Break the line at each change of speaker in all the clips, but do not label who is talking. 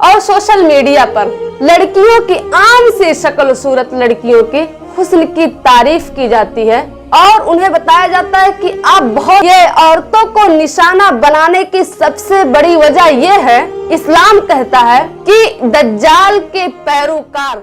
और social media पर लड़कियों की आम सी शक्ल सूरत लड़कियों की हुस्न की तारीफ की जाती है और उन्हें बताया जाता है कि आप बहुत, ये औरतों को निशाना बनाने की सबसे बड़ी वजह ये है, इस्लाम कहता है कि दज्जाल के पैरोकार।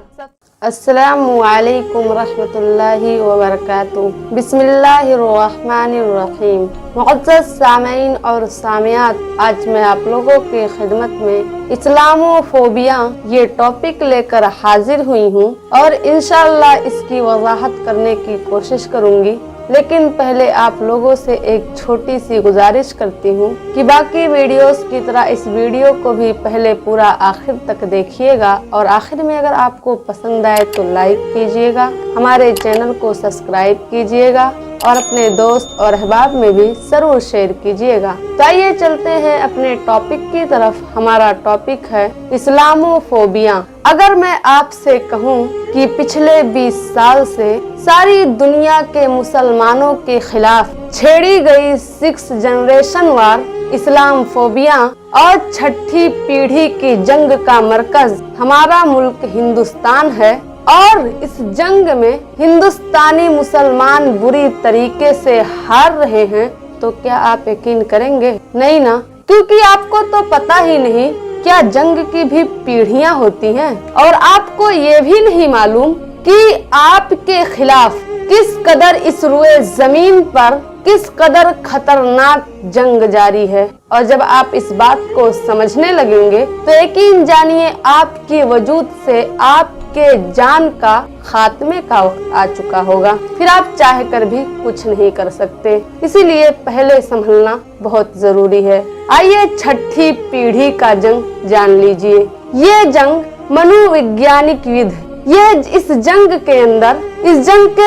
अस्सलामु अलैकुम रहमतुल्लाहि व बरकातुहू। बिस्मिल्लाहिर्रहमानिर्रहीम। मुअज़्ज़ज़ सामीन और सामियात, आज मैं आप लोगों की खिदमत में इस्लामोफोबिया ये टॉपिक लेकर हाजिर हुई हूँ और इंशाअल्लाह इसकी वजाहत करने की कोशिश करूँगी। लेकिन पहले आप लोगों से एक छोटी सी गुजारिश करती हूँ कि बाकी वीडियोस की तरह इस वीडियो को भी पहले पूरा आखिर तक देखिएगा और आखिर में अगर आपको पसंद आए तो लाइक कीजिएगा, हमारे चैनल को सब्सक्राइब कीजिएगा और अपने दोस्त और अहबाब में भी जरूर शेयर कीजिएगा। तो आइए चलते हैं अपने टॉपिक की तरफ। हमारा टॉपिक है इस्लामोफोबिया। अगर मैं आपसे कहूं कि पिछले 20 साल से सारी दुनिया के मुसलमानों के खिलाफ छेड़ी गई 6 जनरेशन वार इस्लामोफोबिया और 6ठी पीढ़ी की जंग का मरकज हमारा मुल्क हिंदुस्तान है और इस जंग में हिंदुस्तानी मुसलमान बुरी तरीके से हार रहे हैं, तो क्या आप यकीन करेंगे? नहीं ना, क्योंकि आपको तो पता ही नहीं क्या जंग की भी पीढ़ियां होती हैं और आपको ये भी नहीं मालूम कि आपके खिलाफ किस कदर इस रुए जमीन पर किस कदर खतरनाक जंग जारी है। और जब आप इस बात को समझने लगेंगे तो यकीन जानिए आपकी वजूद से आपके जान का खात्मे का वक्त आ चुका होगा, फिर आप चाह कर भी कुछ नहीं कर सकते। इसीलिए पहले संभलना बहुत जरूरी है। आइए 6ठी पीढ़ी का जंग जान लीजिए। ये जंग मनोवैज्ञानिक युद्ध, ये इस जंग के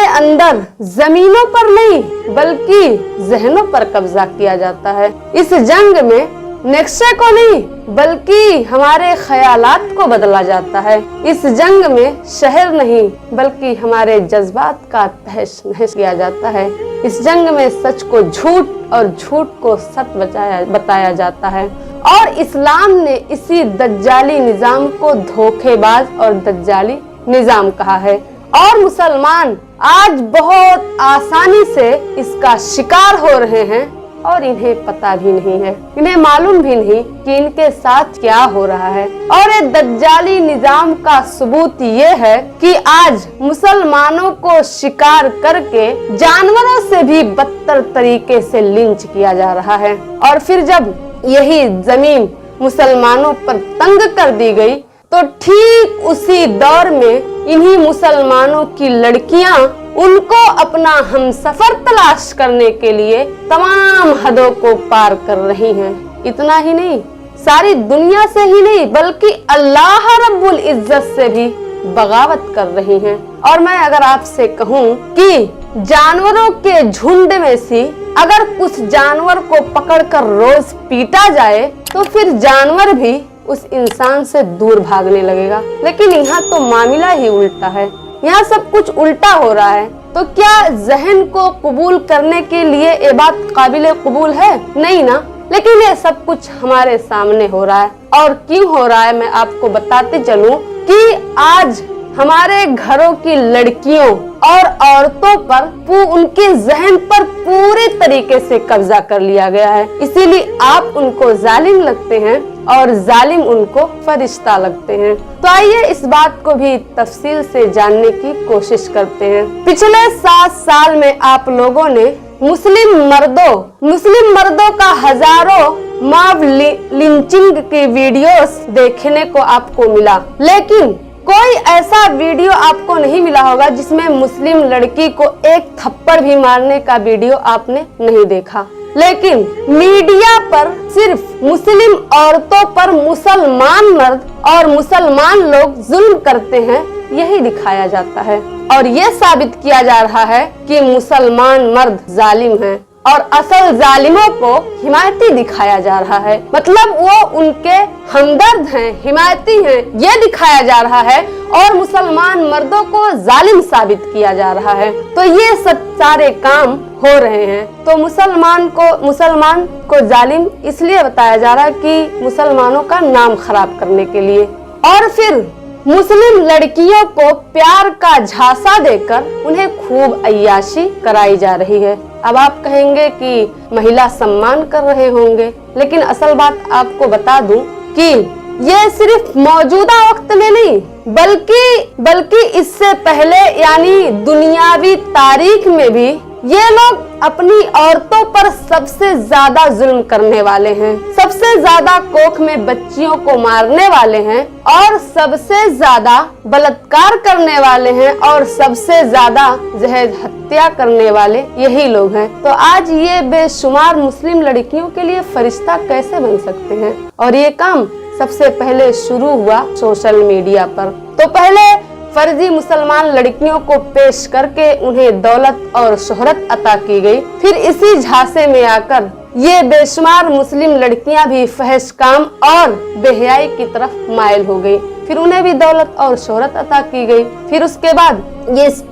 अंदर जमीनों पर नहीं बल्कि जहनों पर कब्जा किया जाता है। इस जंग में नक्शे को नहीं बल्कि हमारे ख्यालात को बदला जाता है। इस जंग में शहर नहीं बल्कि हमारे जज्बात का तहस नहस किया जाता है। इस जंग में सच को झूठ और झूठ को सच बताया जाता है और इस्लाम ने इसी दज्जाली निजाम को धोखेबाज और दज्जाली निजाम कहा है और मुसलमान आज बहुत आसानी से इसका शिकार हो रहे हैं और इन्हें पता भी नहीं है, इन्हें मालूम भी नहीं कि इनके साथ क्या हो रहा है। और ये दज्जाली निजाम का सबूत ये है कि आज मुसलमानों को शिकार करके जानवरों से भी बदतर तरीके से लिंच किया जा रहा है। और फिर जब यही जमीन मुसलमानों पर तंग कर दी गई तो ठीक उसी दौर में इन्हीं मुसलमानों की लड़कियां उनको अपना हमसफर तलाश करने के लिए तमाम हदों को पार कर रही हैं। इतना ही नहीं, सारी दुनिया से ही नहीं बल्कि अल्लाह रब्बुल इज्जत से भी बगावत कर रही हैं। और मैं अगर आपसे कहूं कि जानवरों के झुंड में से अगर कुछ जानवर को पकड़कर रोज पीटा जाए तो फिर जानवर भी उस इंसान से दूर भागने लगेगा। लेकिन यहाँ तो मामला ही उल्टा है, यहाँ सब कुछ उल्टा हो रहा है। तो क्या जहन को कबूल करने के लिए ये बात काबिल कबूल है? नहीं ना। लेकिन ये सब कुछ हमारे सामने हो रहा है और क्यों हो रहा है मैं आपको बताते चलूं कि आज हमारे घरों की लड़कियों और औरतों पर उनके जहन पर पूरे तरीके से कब्जा कर लिया गया है। इसीलिए आप उनको जालिम लगते हैं और जालिम उनको फरिश्ता लगते हैं। तो आइए इस बात को भी तफसील से जानने की कोशिश करते हैं। पिछले 7 साल में आप लोगों ने मुस्लिम मर्दों का हजारों मॉब लिंचिंग की वीडियोस देखने को आपको मिला, लेकिन कोई ऐसा वीडियो आपको नहीं मिला होगा जिसमें मुस्लिम लड़की को एक थप्पड़ भी मारने का वीडियो आपने नहीं देखा। लेकिन मीडिया पर सिर्फ मुस्लिम औरतों पर मुसलमान मर्द और मुसलमान लोग जुल्म करते हैं यही दिखाया जाता है और ये साबित किया जा रहा है कि मुसलमान मर्द जालिम हैं और असल जालिमों को हिमायती दिखाया जा रहा है। मतलब वो उनके हमदर्द हैं, हिमायती हैं, ये दिखाया जा रहा है और मुसलमान मर्दों को जालिम साबित किया जा रहा है। तो ये सब सारे काम हो रहे हैं। तो मुसलमान को जालिम इसलिए बताया जा रहा है कि मुसलमानों का नाम खराब करने के लिए। और फिर मुस्लिम लड़कियों को प्यार का झांसा देकर उन्हें खूब अय्याशी कराई जा रही है। अब आप कहेंगे कि महिला सम्मान कर रहे होंगे, लेकिन असल बात आपको बता दूं कि ये सिर्फ मौजूदा वक्त में नहीं बल्कि इससे पहले यानी दुनियावी तारीख में भी ये लोग अपनी औरतों पर सबसे ज्यादा जुल्म करने वाले हैं, सबसे ज्यादा कोख में बच्चियों को मारने वाले हैं और सबसे ज्यादा बलात्कार करने वाले हैं और सबसे ज्यादा जहेज हत्या करने वाले यही लोग हैं। तो आज ये बेशुमार मुस्लिम लड़कियों के लिए फरिश्ता कैसे बन सकते हैं? और ये काम सबसे पहले शुरू हुआ सोशल मीडिया पर। तो पहले फर्जी मुसलमान लड़कियों को पेश करके उन्हें दौलत और शोहरत अता की गई। फिर इसी झांसे में आकर ये बेशुमार मुस्लिम लड़कियां भी फहश काम और बेहयाई की तरफ माइल हो गई। फिर उन्हें भी दौलत और शोहरत अता की गई। फिर उसके बाद ये इस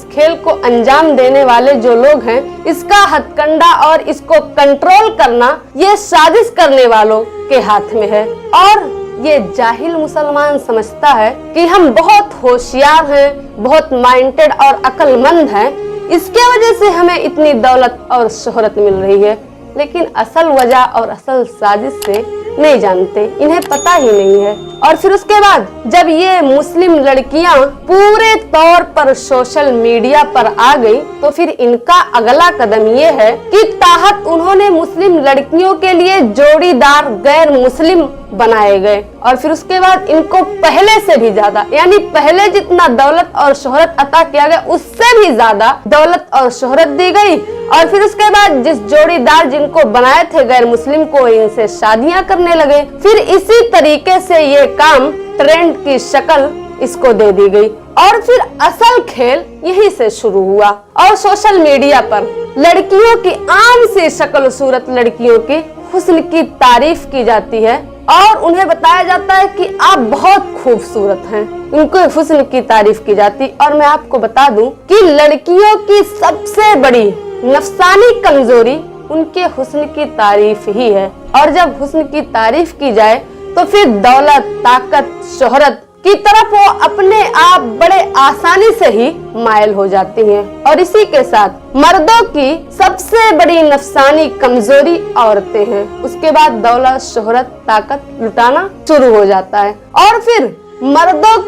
खेल को अंजाम देने वाले जो लोग हैं, इसका हथकंडा और इसको कंट्रोल करना ये साजिश करने वालों के हाथ में है। और ये जाहिल मुसलमान समझता है कि हम बहुत होशियार हैं, बहुत माइंडेड और अक्लमंद हैं, इसके वजह से हमें इतनी दौलत और शोहरत मिल रही है। लेकिन असल वजह और असल साजिश से नहीं जानते, इन्हें पता ही नहीं है। और फिर उसके बाद जब ये मुस्लिम लड़कियां पूरे तौर पर सोशल मीडिया पर आ गई, तो फिर इनका अगला कदम ये है कि ताहत उन्होंने मुस्लिम लड़कियों के लिए जोड़ीदार गैर मुस्लिम बनाए गए। और फिर उसके बाद इनको पहले से भी ज्यादा यानी पहले जितना दौलत और शोहरत अता किया गया उससे भी ज्यादा दौलत और शोहरत दी गई। और फिर उसके बाद जिस जोड़ीदार जिनको बनाए थे गैर मुस्लिम को, इनसे शादियां करने लगे। फिर इसी तरीके से ये काम ट्रेंड की शक्ल इसको दे दी गई। और फिर असल खेल यहीं से शुरू हुआ। और सोशल मीडिया पर लड़कियों की आम सी शक्ल सूरत लड़कियों के हुस्न की तारीफ की जाती है और उन्हें बताया जाता है कि आप बहुत खूबसूरत हैं। उनको हुस्न की तारीफ की जाती। और मैं आपको बता दूं कि लड़कियों की सबसे बड़ी नफसानी कमजोरी उनके हुस्न की तारीफ ही है। और जब हुस्न की तारीफ की जाए तो फिर दौलत, ताकत, शोहरत की तरफ वो अपने आप बड़े आसानी से ही माइल हो जाती हैं। और इसी के साथ मर्दों की सबसे बड़ी नफसानी कमजोरी औरतें हैं। उसके बाद दौलत, शोहरत, ताकत लुटाना शुरू हो जाता है। और फिर मर्दों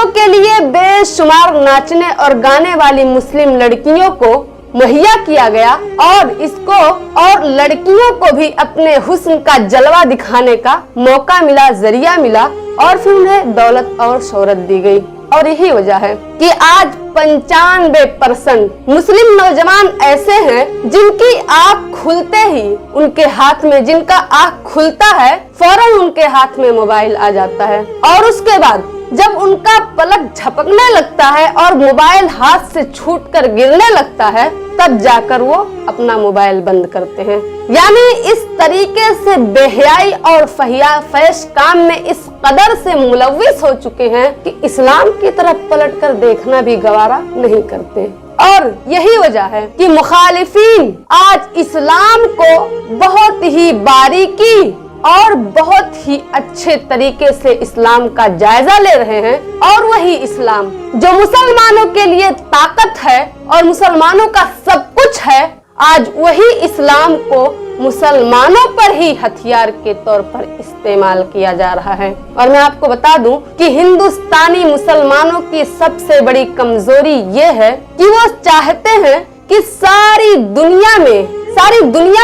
के लिए बेशुमार नाचने और गाने वाली मुस्लिम लड़कियों को मुहैया किया गया और लड़कियों को भी अपने हुस्न का जलवा दिखाने का मौका मिला, जरिया मिला और फिर उन्हें दौलत और शोहरत दी गई। और यही वजह है कि आज 95% मुस्लिम नौजवान ऐसे हैं जिनकी आँख खुलते ही उनके हाथ में, जिनका आँख खुलता है फौरन उनके हाथ में मोबाइल आ जाता है। और उसके बाद जब उनका पलक झपकने लगता है और मोबाइल हाथ से छूटकर गिरने लगता है, तब जाकर वो अपना मोबाइल बंद करते हैं। यानी इस तरीके से बेहयाई और फहश काम में इस कदर से मुलव्विस हो चुके हैं कि इस्लाम की तरफ पलटकर देखना भी गवारा नहीं करते। और यही वजह है कि मुखालिफीन आज इस्लाम को बहुत ही बारीकी और बहुत ही अच्छे तरीके से इस्लाम का जायजा ले रहे हैं। और वही इस्लाम जो मुसलमानों के लिए ताकत है और मुसलमानों का सब कुछ है, आज वही इस्लाम को मुसलमानों पर ही हथियार के तौर पर इस्तेमाल किया जा रहा है। और मैं आपको बता दूं कि हिंदुस्तानी मुसलमानों की सबसे बड़ी कमजोरी ये है कि वो चाहते हैं कि सारी दुनिया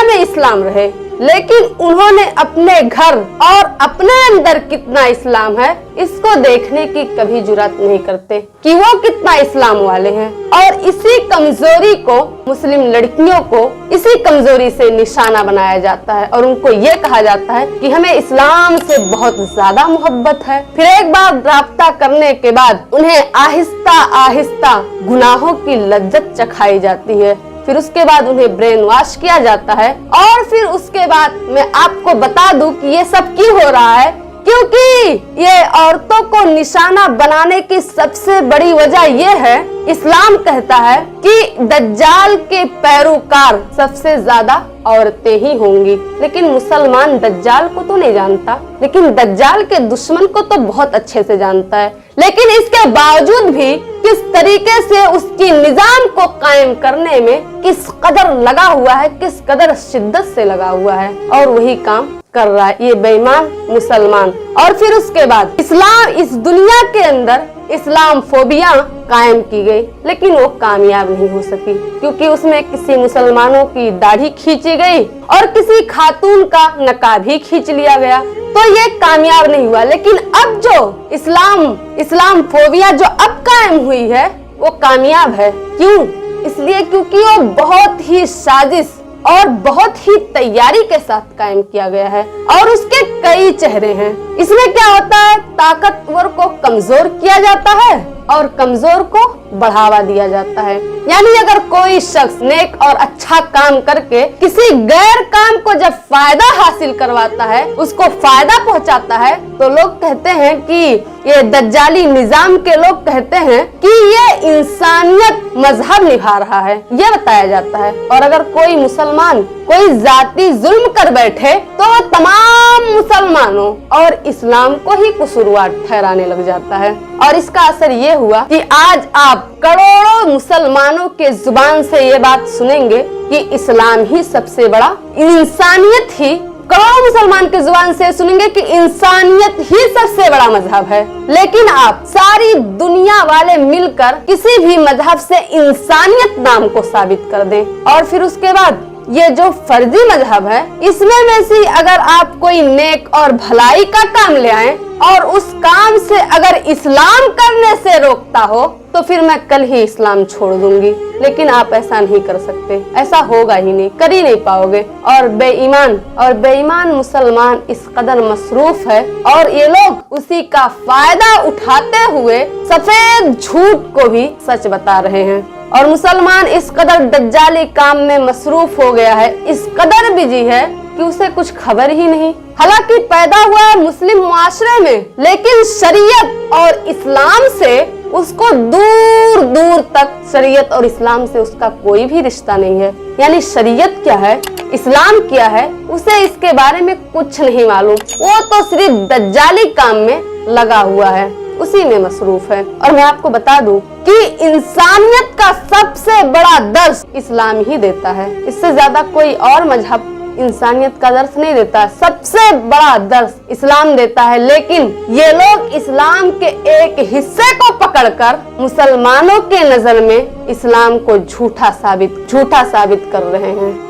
में इस्लाम रहे, लेकिन उन्होंने अपने घर और अपने अंदर कितना इस्लाम है इसको देखने की कभी जुर्रत नहीं करते कि वो कितना इस्लाम वाले हैं। और इसी कमजोरी को मुस्लिम लड़कियों को इसी कमजोरी से निशाना बनाया जाता है और उनको ये कहा जाता है कि हमें इस्लाम से बहुत ज्यादा मोहब्बत है। फिर एक बार राब्ता करने के बाद उन्हें आहिस्ता आहिस्ता गुनाहों की लज्जत चखाई जाती है। फिर उसके बाद उन्हें ब्रेन वॉश किया जाता है और फिर उसके बाद मैं आपको बता दूं कि ये सब क्यों हो रहा है, क्योंकि ये औरतों को निशाना बनाने की सबसे बड़ी वजह ये है, इस्लाम कहता है कि दज्जाल के पैरोकार सबसे ज्यादा औरतें ही होंगी। लेकिन मुसलमान दज्जाल को तो नहीं जानता, लेकिन दज्जाल के दुश्मन को तो बहुत अच्छे से जानता है। लेकिन इसके बावजूद भी किस तरीके से उसकी निजाम को कायम करने में किस कदर लगा हुआ है, किस कदर शिद्दत से लगा हुआ है और वही काम कर रहा है ये बेईमान मुसलमान। और फिर उसके बाद इस्लाम, इस दुनिया के अंदर इस्लाम फोबिया कायम की गई, लेकिन वो कामयाब नहीं हो सकी क्योंकि उसमें किसी मुसलमानों की दाढ़ी खींची गई और किसी खातून का नकाब ही खींच लिया गया, तो ये कामयाब नहीं हुआ। लेकिन अब जो इस्लाम फोबिया जो अब कायम हुई है वो कामयाब है। क्यों? इसलिए क्योंकि वो बहुत ही साजिश और बहुत ही तैयारी के साथ कायम किया गया है और उसके कई चेहरे हैं। इसमें क्या होता है, ताकतवर को कमजोर किया जाता है और कमजोर को बढ़ावा दिया जाता है। यानी अगर कोई शख्स नेक और अच्छा काम करके किसी गैर काम को जब फायदा हासिल करवाता है, उसको फायदा पहुंचाता है, तो लोग कहते हैं कि ये दज्जाली निजाम के लोग कहते हैं कि ये इंसानियत मजहब निभा रहा है, ये बताया जाता है। और अगर कोई मुसलमान कोई जाती जुल्म कर बैठे तो तमाम मुसलमानों और इस्लाम को ही कसूरवार ठहराने लग जाता है। और इसका असर ये हुआ कि आज आप करोड़ों मुसलमानों के जुबान से ये बात सुनेंगे कि इस्लाम ही सबसे बड़ा, इंसानियत ही, करोड़ों मुसलमान के जुबान से सुनेंगे कि इंसानियत ही सबसे बड़ा मजहब है। लेकिन आप सारी दुनिया वाले मिलकर किसी भी मजहब से इंसानियत नाम को साबित कर दें और फिर उसके बाद ये जो फर्जी मजहब है इसमें में से अगर आप कोई नेक और भलाई का काम ले आए और उस काम से अगर इस्लाम करने से रोकता हो तो फिर मैं कल ही इस्लाम छोड़ दूंगी। लेकिन आप ऐसा नहीं कर सकते, ऐसा होगा ही नहीं, कर ही नहीं पाओगे। और बेईमान मुसलमान इस कदर मसरूफ है और ये लोग उसी का फायदा उठाते हुए सफेद झूठ को भी सच बता रहे हैं। और मुसलमान इस कदर दज्जाली काम में मसरूफ हो गया है, इस कदर बिजी है कि उसे कुछ खबर ही नहीं। हालांकि पैदा हुआ है मुस्लिम मुआशरे में, लेकिन शरीयत और इस्लाम से उसको दूर दूर तक, शरीयत और इस्लाम से उसका कोई भी रिश्ता नहीं है। यानी शरीयत क्या है, इस्लाम क्या है, उसे इसके बारे में कुछ नहीं मालूम। वो तो सिर्फ दज्जाली काम में लगा हुआ है, उसी में मसरूफ है। और मैं आपको बता दूं कि इंसानियत का सबसे बड़ा दर्स इस्लाम ही देता है, इससे ज्यादा कोई और मजहब इंसानियत का दर्स नहीं देता। सबसे बड़ा दर्स इस्लाम देता है, लेकिन ये लोग इस्लाम के एक हिस्से को पकड़कर मुसलमानों के नजर में इस्लाम को झूठा साबित कर रहे हैं।